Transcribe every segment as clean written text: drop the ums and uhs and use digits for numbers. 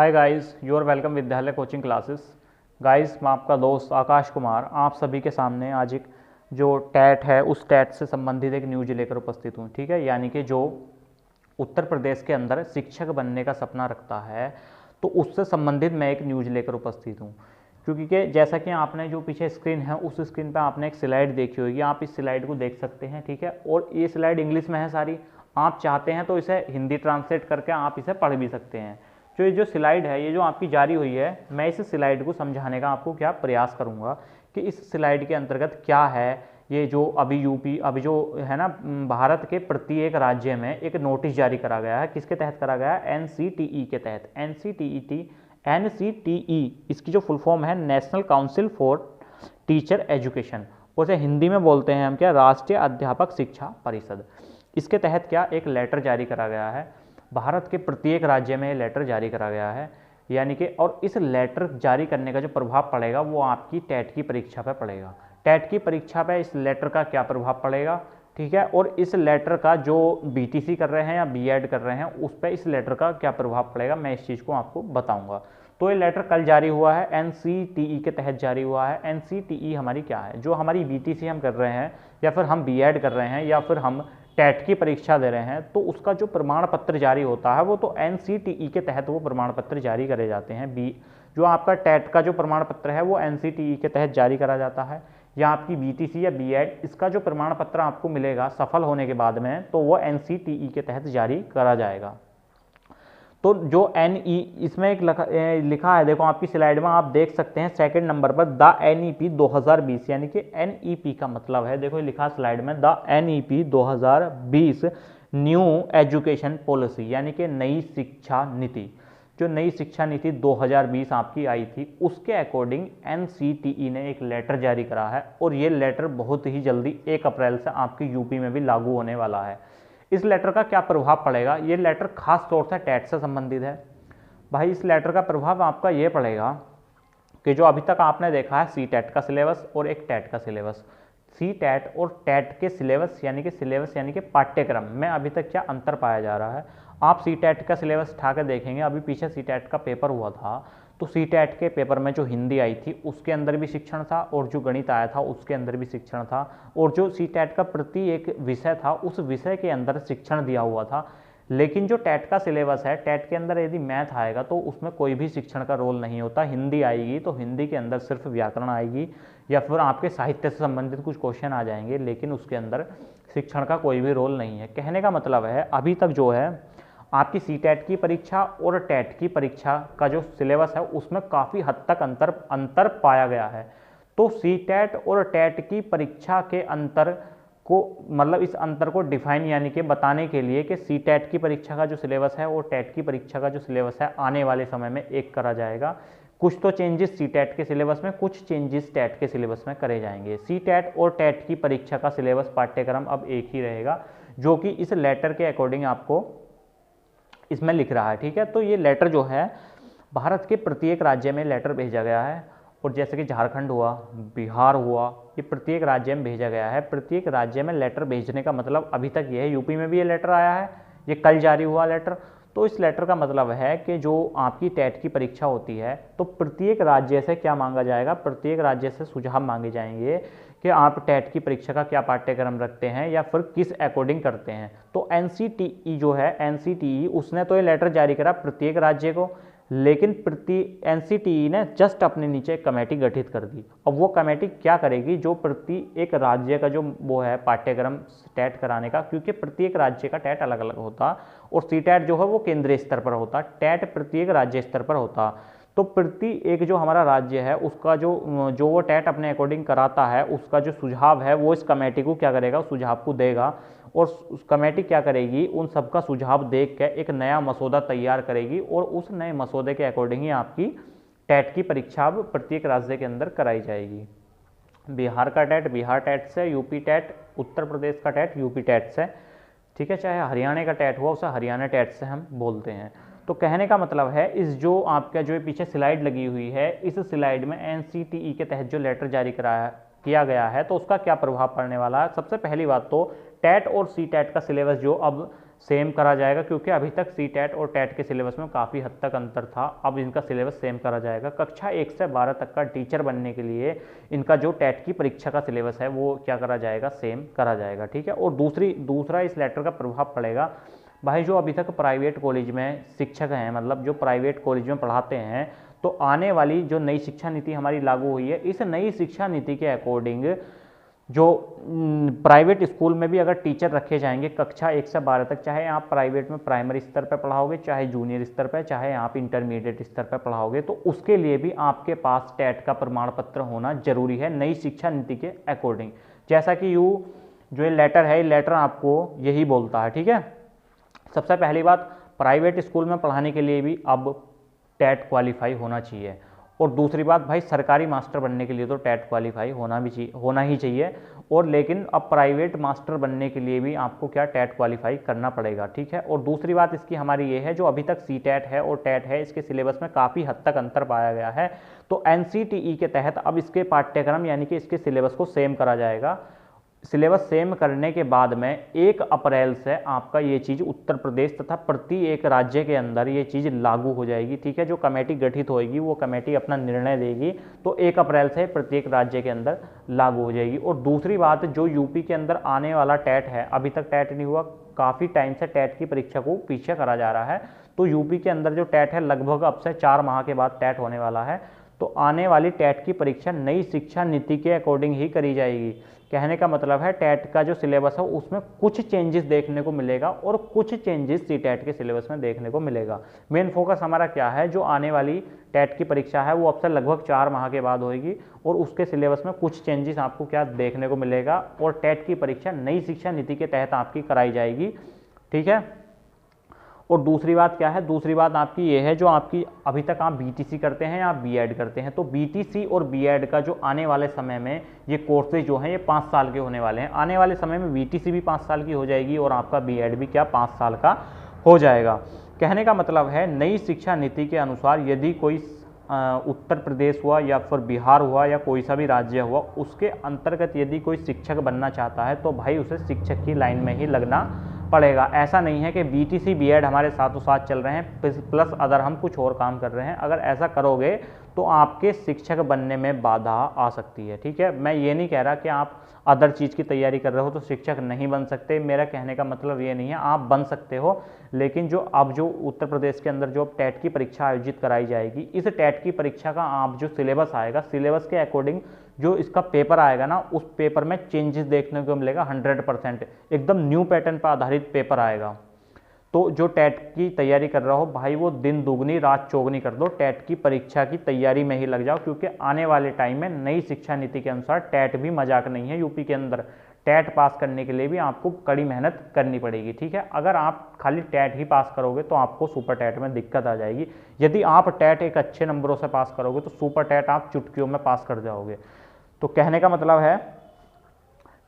Hi guys, your welcome विद्यालय coaching classes. Guys, मैं आपका दोस्त आकाश कुमार आप सभी के सामने आज एक जो टैट है उस टैट से संबंधित एक न्यूज लेकर उपस्थित हूँ। ठीक है, यानी कि जो उत्तर प्रदेश के अंदर शिक्षक बनने का सपना रखता है तो उससे संबंधित मैं एक न्यूज लेकर उपस्थित हूँ। क्योंकि कि जैसा कि आपने जो पीछे स्क्रीन है उस स्क्रीन पर आपने एक स्लाइड देखी होगी, आप इस स्लाइड को देख सकते हैं। ठीक है, और ये स्लाइड इंग्लिश में है सारी, आप चाहते हैं तो इसे हिंदी ट्रांसलेट करके आप इसे पढ़ भी सकते हैं। जो स्लाइड है, ये जो आपकी जारी हुई है, मैं इस स्लाइड को समझाने का आपको क्या प्रयास करूंगा कि इस स्लाइड के अंतर्गत क्या है। ये जो अभी जो है ना, भारत के प्रत्येक राज्य में एक नोटिस जारी करा गया है। किसके तहत करा गया है? एनसीटीई के तहत। एनसीटीई इसकी जो फुल फॉर्म है national council for teacher education, उसे हिंदी में बोलते हैं हम क्या, राष्ट्रीय अध्यापक शिक्षा परिषद। इसके तहत क्या एक लेटर जारी करा गया है, भारत के प्रत्येक राज्य में लेटर जारी करा गया है। यानी कि और इस लेटर जारी करने का जो प्रभाव पड़ेगा वो आपकी टेट की परीक्षा पर पड़ेगा। टेट की परीक्षा पर इस लेटर का क्या प्रभाव पड़ेगा, ठीक है, और इस लेटर का जो बीटीसी कर रहे हैं या बीएड कर रहे हैं उस पर इस लेटर का क्या प्रभाव पड़ेगा, मैं इस चीज़ को आपको बताऊंगा। तो ये लेटर कल जारी हुआ है, एनसीटीई के तहत जारी हुआ है। एनसीटीई हमारी क्या है, जो हमारी बीटीसी हम कर रहे हैं या फिर हम बीएड कर रहे हैं या फिर हम टेट की परीक्षा दे रहे हैं, तो उसका जो प्रमाण पत्र जारी होता है वो तो एनसीटीई के तहत वो प्रमाण पत्र जारी करे जाते हैं। जो आपका टेट का जो प्रमाण पत्र है वो एनसीटीई के तहत जारी करा जाता है, या आपकी बीटीसी या बीएड इसका जो प्रमाण पत्र आपको मिलेगा सफल होने के बाद में तो वो एनसीटीई के तहत जारी करा जाएगा। तो जो एनई इसमें एक लिखा है, देखो आपकी स्लाइड में आप देख सकते हैं सेकंड नंबर पर द एनईपी 2020, यानी कि एनईपी का मतलब है, देखो लिखा स्लाइड में the NEP 2020 new education policy, यानी कि नई शिक्षा नीति। जो नई शिक्षा नीति 2020 आपकी आई थी उसके अकॉर्डिंग एनसीटीई ने एक लेटर जारी करा है, और ये लेटर बहुत ही जल्दी 1 अप्रैल से आपकी यूपी में भी लागू होने वाला है। इस लेटर का क्या प्रभाव पड़ेगा, ये लेटर खास तौर से टेट से संबंधित है। भाई इस लेटर का प्रभाव आपका ये पड़ेगा कि जो अभी तक आपने देखा है सी टेट का सिलेबस और एक टेट का सिलेबस, सी टेट और टेट के सिलेबस यानी कि पाठ्यक्रम में अभी तक क्या अंतर पाया जा रहा है। आप सी टेट का सिलेबस उठा कर देखेंगे, अभी पीछे सी टेट का पेपर हुआ था तो सी टेट के पेपर में जो हिंदी आई थी उसके अंदर भी शिक्षण था, और जो गणित आया था उसके अंदर भी शिक्षण था, और जो सी टेट का प्रति एक विषय था उस विषय के अंदर शिक्षण दिया हुआ था। लेकिन जो टेट का सिलेबस है, टेट के अंदर यदि मैथ आएगा तो उसमें कोई भी शिक्षण का रोल नहीं होता। हिंदी आएगी तो हिंदी के अंदर सिर्फ व्याकरण आएगी या फिर आपके साहित्य से संबंधित कुछ क्वेश्चन आ जाएंगे, लेकिन उसके अंदर शिक्षण का कोई भी रोल नहीं है। कहने का मतलब है अभी तक जो है आपकी सी टेट की परीक्षा और टेट की परीक्षा का जो सिलेबस है उसमें काफ़ी हद तक अंतर पाया गया है। तो सी टेट और टेट की परीक्षा के अंतर को, मतलब इस अंतर को डिफाइन यानी कि बताने के लिए कि सी टेट की परीक्षा का जो सिलेबस है और टेट की परीक्षा का जो सिलेबस है आने वाले समय में एक करा जाएगा। कुछ तो चेंजेस सी टेट के सिलेबस में, कुछ चेंजेस टेट के सिलेबस में करे जाएंगे। सी टेट और टेट की परीक्षा का सिलेबस पाठ्यक्रम अब एक ही रहेगा, जो कि इस लेटर के अकॉर्डिंग आपको इसमें लिख रहा है। ठीक है, तो ये लेटर जो है भारत के प्रत्येक राज्य में लेटर भेजा गया है, और जैसे कि झारखंड हुआ, बिहार हुआ, ये प्रत्येक राज्य में भेजा गया है। प्रत्येक राज्य में लेटर भेजने का मतलब अभी तक ये है, यूपी में भी ये लेटर आया है, ये कल जारी हुआ लेटर। तो इस लेटर का मतलब है कि जो आपकी टेट की परीक्षा होती है तो प्रत्येक राज्य से क्या मांगा जाएगा, प्रत्येक राज्य से सुझाव मांगे जाएंगे कि आप टेट की परीक्षा का क्या पाठ्यक्रम रखते हैं या फिर किस अकॉर्डिंग करते हैं। तो एनसीटीई जो है, एनसीटीई उसने तो ये लेटर जारी करा प्रत्येक राज्य को, लेकिन एनसीटीई ने जस्ट अपने नीचे एक कमेटी गठित कर दी। अब वो कमेटी क्या करेगी, जो प्रति एक राज्य का जो वो है पाठ्यक्रम टेट कराने का, क्योंकि प्रत्येक राज्य का टेट अलग अलग होता और सी टेट जो है वो केंद्रीय स्तर पर होता, टेट प्रत्येक राज्य स्तर पर होता। तो प्रति एक जो हमारा राज्य है उसका जो वो टेट अपने अकॉर्डिंग कराता है उसका जो सुझाव है वो इस कमेटी को क्या करेगा, सुझाव को देगा, और उस कमेटी क्या करेगी, उन सबका सुझाव देख के एक नया मसौदा तैयार करेगी, और उस नए मसौदे के अकॉर्डिंग ही आपकी टेट की परीक्षा अब प्रत्येक राज्य के अंदर कराई जाएगी। बिहार का टेट बिहार टेट से, यूपी टेट उत्तर प्रदेश का टेट यूपी टेट से, ठीक है, चाहे हरियाणा का टेट हुआ उसे हरियाणा टेट से हम बोलते हैं। तो कहने का मतलब है इस जो आपका जो पीछे स्लाइड लगी हुई है, इस स्लाइड में एनसीटीई के तहत जो लेटर जारी किया गया है तो उसका क्या प्रभाव पड़ने वाला है। सबसे पहली बात तो टेट और सी टेट का सिलेबस जो अब सेम करा जाएगा, क्योंकि अभी तक सी टेट और टेट के सिलेबस में काफ़ी हद तक अंतर था। अब इनका सिलेबस सेम करा जाएगा। कक्षा 1 से 12 तक का टीचर बनने के लिए इनका जो टेट की परीक्षा का सिलेबस है वो क्या करा जाएगा, सेम करा जाएगा, ठीक है। और दूसरा इस लेटर का प्रभाव पड़ेगा भाई, जो अभी तक प्राइवेट कॉलेज में शिक्षक हैं, मतलब जो प्राइवेट कॉलेज में पढ़ाते हैं, तो आने वाली जो नई शिक्षा नीति हमारी लागू हुई है, इस नई शिक्षा नीति के अकॉर्डिंग जो प्राइवेट स्कूल में भी अगर टीचर रखे जाएंगे कक्षा 1 से 12 तक, चाहे आप प्राइवेट में प्राइमरी स्तर पर पढ़ाओगे, चाहे जूनियर स्तर पर, चाहे आप इंटरमीडिएट स्तर पर पढ़ाओगे, तो उसके लिए भी आपके पास टेट का प्रमाण पत्र होना जरूरी है नई शिक्षा नीति के अकॉर्डिंग। जैसा कि जो ये लेटर है, ये लेटर आपको यही बोलता है, ठीक है। सबसे पहली बात, प्राइवेट स्कूल में पढ़ाने के लिए भी अब टेट क्वालिफाई होना चाहिए। और दूसरी बात भाई, सरकारी मास्टर बनने के लिए तो टेट क्वालिफाई होना ही चाहिए। और लेकिन अब प्राइवेट मास्टर बनने के लिए भी आपको क्या, टेट क्वालिफाई करना पड़ेगा, ठीक है। और दूसरी बात इसकी हमारी ये है, जो अभी तक सी टेट है और टेट है, इसके सिलेबस में काफ़ी हद तक अंतर पाया गया है। तो NCTE के तहत अब इसके पाठ्यक्रम यानी कि इसके सिलेबस को सेम करा जाएगा। सिलेबस सेम करने के बाद में 1 अप्रैल से आपका ये चीज़ उत्तर प्रदेश तथा प्रति एक राज्य के अंदर ये चीज़ लागू हो जाएगी, ठीक है। जो कमेटी गठित होएगी वो कमेटी अपना निर्णय देगी, तो 1 अप्रैल से प्रत्येक राज्य के अंदर लागू हो जाएगी। और दूसरी बात, जो यूपी के अंदर आने वाला टेट है, अभी तक टेट नहीं हुआ, काफ़ी टाइम से टेट की परीक्षा को पीछे करा जा रहा है। तो यूपी के अंदर जो टेट है, लगभग अब से 4 माह के बाद टेट होने वाला है। तो आने वाली टेट की परीक्षा नई शिक्षा नीति के अकॉर्डिंग ही करी जाएगी। कहने का मतलब है, टेट का जो सिलेबस है उसमें कुछ चेंजेस देखने को मिलेगा और कुछ चेंजेस सी टेट के सिलेबस में देखने को मिलेगा। मेन फोकस हमारा क्या है, जो आने वाली टेट की परीक्षा है वो अब से लगभग 4 माह के बाद होगी, और उसके सिलेबस में कुछ चेंजेस आपको क्या देखने को मिलेगा, और टेट की परीक्षा नई शिक्षा नीति के तहत आपकी कराई जाएगी, ठीक है। और दूसरी बात क्या है, दूसरी बात आपकी ये है, जो आपकी अभी तक आप BTC करते हैं या B.Ed करते हैं, तो BTC और B.Ed का जो आने वाले समय में ये कोर्सेज जो हैं ये 5 साल के होने वाले हैं। आने वाले समय में BTC भी 5 साल की हो जाएगी और आपका B.Ed भी क्या 5 साल का हो जाएगा। कहने का मतलब है, नई शिक्षा नीति के अनुसार यदि कोई उत्तर प्रदेश हुआ या फिर बिहार हुआ या कोई सा भी राज्य हुआ, उसके अंतर्गत यदि कोई शिक्षक बनना चाहता है तो भाई उसे शिक्षक की लाइन में ही लगना पड़ेगा। ऐसा नहीं है कि BTC B.Ed हमारे साथों साथ चल रहे हैं प्लस अदर हम कुछ और काम कर रहे हैं। अगर ऐसा करोगे तो आपके शिक्षक बनने में बाधा आ सकती है, ठीक है। मैं ये नहीं कह रहा कि आप अदर चीज़ की तैयारी कर रहे हो तो शिक्षक नहीं बन सकते, मेरा कहने का मतलब ये नहीं है, आप बन सकते हो। लेकिन जो उत्तर प्रदेश के अंदर जो टेट की परीक्षा आयोजित कराई जाएगी, इस टेट की परीक्षा का आप जो सिलेबस आएगा, सिलेबस के अकॉर्डिंग जो इसका पेपर आएगा ना, उस पेपर में चेंजेस देखने को मिलेगा 100%, एकदम न्यू पैटर्न पर आधारित पेपर आएगा। तो जो टेट की तैयारी कर रहा हो भाई, वो दिन दुगनी रात चौगनी कर दो, टेट की परीक्षा की तैयारी में ही लग जाओ, क्योंकि आने वाले टाइम में नई शिक्षा नीति के अनुसार टेट भी मजाक नहीं है। यूपी के अंदर टेट पास करने के लिए भी आपको कड़ी मेहनत करनी पड़ेगी, ठीक है। अगर आप खाली टेट ही पास करोगे तो आपको सुपर टेट में दिक्कत आ जाएगी। यदि आप टेट एक अच्छे नंबरों से पास करोगे तो सुपर टेट आप चुटकियों में पास कर जाओगे। तो कहने का मतलब है,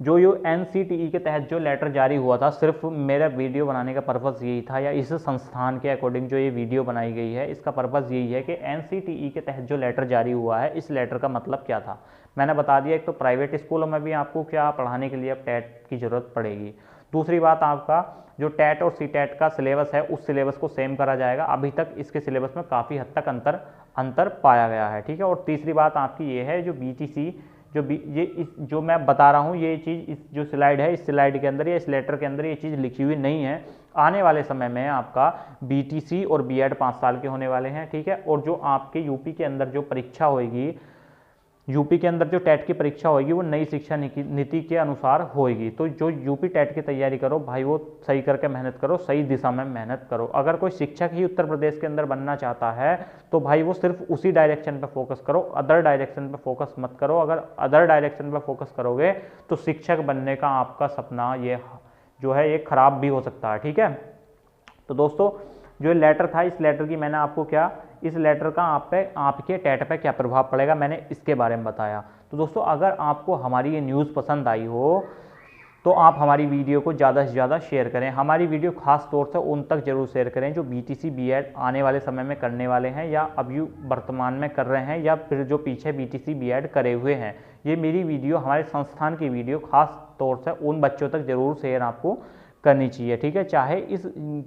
जो NCTE के तहत जो लेटर जारी हुआ था, सिर्फ मेरा वीडियो बनाने का पर्पज़ यही था, या इस संस्थान के अकॉर्डिंग जो ये वीडियो बनाई गई है, इसका पर्पज़ यही है कि NCTE के तहत जो लेटर जारी हुआ है, इस लेटर का मतलब क्या था मैंने बता दिया। एक तो प्राइवेट स्कूलों में भी आपको क्या पढ़ाने के लिए अब टेट की ज़रूरत पड़ेगी। दूसरी बात, आपका जो टेट और CTET का सिलेबस है, उस सिलेबस को सेम करा जाएगा। अभी तक इसके सिलेबस में काफ़ी हद तक अंतर पाया गया है, ठीक है। और तीसरी बात आपकी ये है, जो BTC जो मैं बता रहा हूँ, ये चीज़ इस जो स्लाइड है, इस स्लाइड के अंदर या इस लेटर के अंदर ये चीज़ लिखी हुई नहीं है। आने वाले समय में आपका BTC और B.Ed 5 साल के होने वाले हैं, ठीक है। और जो आपके यूपी के अंदर जो परीक्षा होगी, यूपी के अंदर जो टेट की परीक्षा होगी, वो नई शिक्षा नीति के अनुसार होगी। तो जो यूपी टेट की तैयारी करो भाई, वो सही करके मेहनत करो, सही दिशा में मेहनत करो। अगर कोई शिक्षक ही उत्तर प्रदेश के अंदर बनना चाहता है तो भाई वो सिर्फ उसी डायरेक्शन पे फोकस करो, अदर डायरेक्शन पे फोकस मत करो। अगर अदर डायरेक्शन पे फोकस करोगे तो शिक्षक बनने का आपका सपना ये जो है ये खराब भी हो सकता है, ठीक है। तो दोस्तों, जो लेटर था, इस लेटर की मैंने आपको क्या, इस लेटर का आपके टेट पे क्या प्रभाव पड़ेगा, मैंने इसके बारे में बताया। तो दोस्तों, अगर आपको हमारी ये न्यूज़ पसंद आई हो तो आप हमारी वीडियो को ज़्यादा से ज़्यादा शेयर करें। हमारी वीडियो खास तौर से उन तक जरूर शेयर करें जो BTC B.Ed आने वाले समय में करने वाले हैं, या अभी वर्तमान में कर रहे हैं, या फिर जो पीछे BTC B.Ed करे हुए हैं। ये मेरी वीडियो, हमारे संस्थान की वीडियो खास तौर से उन बच्चों तक जरूर शेयर आपको करनी चाहिए, ठीक है। चाहे इस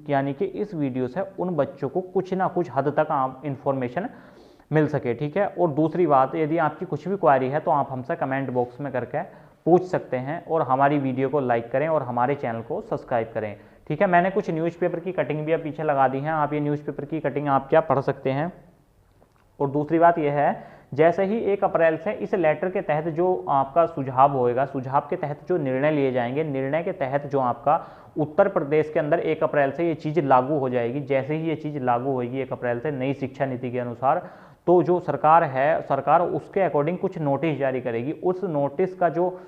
यानी कि इस वीडियो से उन बच्चों को कुछ ना कुछ हद तक आप इन्फॉर्मेशन मिल सके, ठीक है। और दूसरी बात, यदि आपकी कुछ भी क्वेरी है तो आप हमसे कमेंट बॉक्स में करके पूछ सकते हैं, और हमारी वीडियो को लाइक करें और हमारे चैनल को सब्सक्राइब करें, ठीक है। मैंने कुछ न्यूज़पेपर की कटिंग भी अब पीछे लगा दी है, आप ये न्यूज़पेपर की कटिंग आप क्या पढ़ सकते हैं। और दूसरी बात यह है, जैसे ही 1 अप्रैल से इस लेटर के तहत जो आपका सुझाव होएगा, सुझाव के तहत जो निर्णय लिए जाएंगे, निर्णय के तहत जो आपका उत्तर प्रदेश के अंदर 1 अप्रैल से ये चीज़ लागू हो जाएगी। जैसे ही ये चीज़ लागू होगी 1 अप्रैल से नई शिक्षा नीति के अनुसार, तो जो सरकार है, सरकार उसके अकॉर्डिंग कुछ नोटिस जारी करेगी। उस नोटिस का जो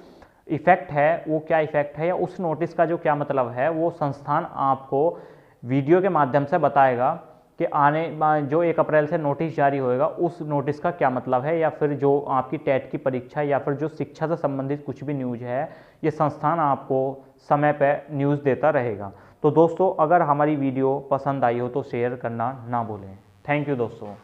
इफेक्ट है वो क्या इफेक्ट है, या उस नोटिस का जो क्या मतलब है, वो संस्थान आपको वीडियो के माध्यम से बताएगा कि जो 1 अप्रैल से नोटिस जारी होएगा उस नोटिस का क्या मतलब है, या फिर जो आपकी टेट की परीक्षा या फिर जो शिक्षा से संबंधित कुछ भी न्यूज़ है, ये संस्थान आपको समय पर न्यूज़ देता रहेगा। तो दोस्तों, अगर हमारी वीडियो पसंद आई हो तो शेयर करना ना भूलें। थैंक यू दोस्तों।